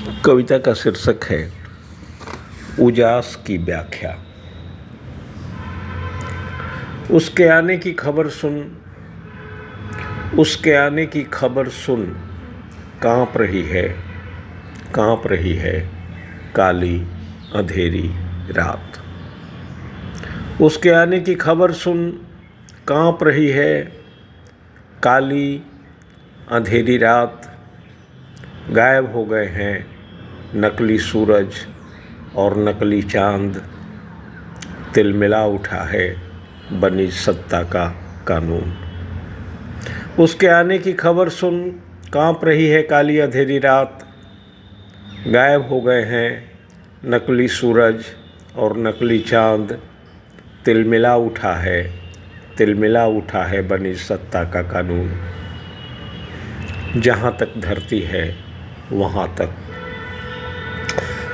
कविता का शीर्षक है उजास की व्याख्या। उसके आने की खबर सुन, उसके आने की खबर सुन, काँप रही है काली अंधेरी रात। उसके आने की खबर सुन, काँप रही है काली अंधेरी रात। गायब हो गए हैं नकली सूरज और नकली चांद, तिलमिला उठा है बनी सत्ता का कानून। उसके आने की खबर सुन, काँप रही है काली अंधेरी रात। गायब हो गए हैं नकली सूरज और नकली चांद, तिलमिला उठा है बनी सत्ता का कानून। जहाँ तक धरती है वहाँ तक,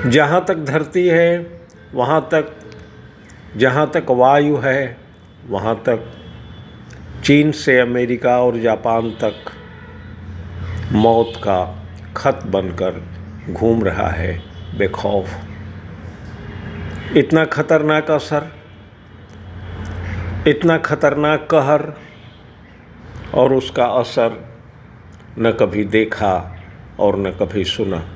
जहाँ तक धरती है वहाँ तक, जहाँ तक वायु है वहाँ तक, चीन से अमेरिका और जापान तक मौत का खत बनकर घूम रहा है बेखौफ। इतना खतरनाक असर, इतना खतरनाक कहर, और उसका असर न कभी देखा और न कभी सुना।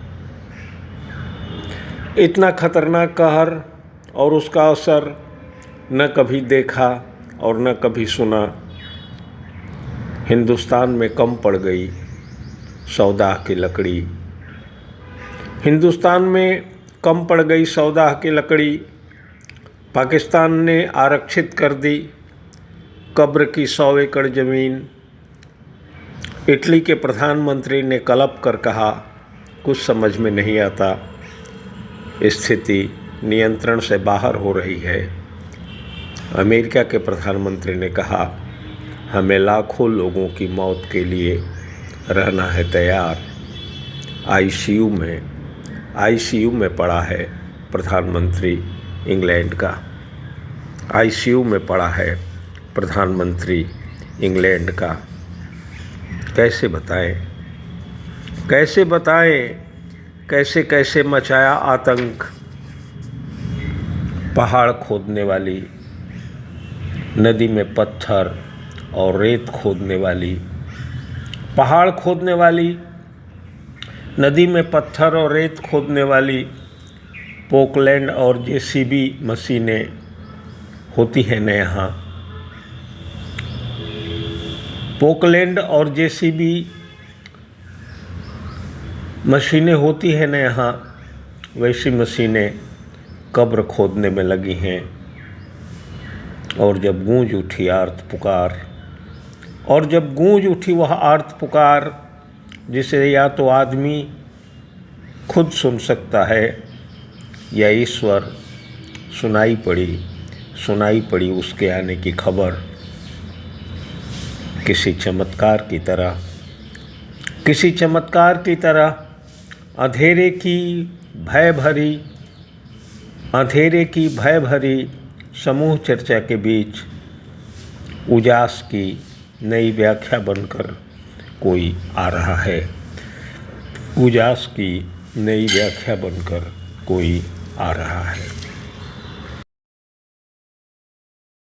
इतना खतरनाक कहर और उसका असर न कभी देखा और न कभी सुना। हिंदुस्तान में कम पड़ गई सौदा की लकड़ी, हिंदुस्तान में कम पड़ गई सौदा की लकड़ी। पाकिस्तान ने आरक्षित कर दी कब्र की 100 एकड़ ज़मीन। इटली के प्रधानमंत्री ने कलप कर कहा, कुछ समझ में नहीं आता, स्थिति नियंत्रण से बाहर हो रही है। अमेरिका के प्रधानमंत्री ने कहा, हमें लाखों लोगों की मौत के लिए रहना है तैयार। आईसीयू में पड़ा है प्रधानमंत्री इंग्लैंड का, आईसीयू में पड़ा है प्रधानमंत्री इंग्लैंड का। कैसे बताएं कैसे कैसे मचाया आतंक। पहाड़ खोदने वाली, नदी में पत्थर और रेत खोदने वाली, पहाड़ खोदने वाली, नदी में पत्थर और रेत खोदने वाली पोकलैंड और जेसीबी मशीनें होती हैं न यहाँ। पोकलैंड और जेसीबी मशीनें होती हैं न यहाँ, वैसी मशीनें कब्र खोदने में लगी हैं। और जब गूंज उठी आर्त पुकार, और जब गूंज उठी वह आर्त पुकार, जिसे या तो आदमी खुद सुन सकता है या ईश्वर, सुनाई पड़ी उसके आने की खबर। किसी चमत्कार की तरह अंधेरे की भय भरी समूह चर्चा के बीच उजास की नई व्याख्या बनकर कोई आ रहा है। उजास की नई व्याख्या बनकर कोई आ रहा है।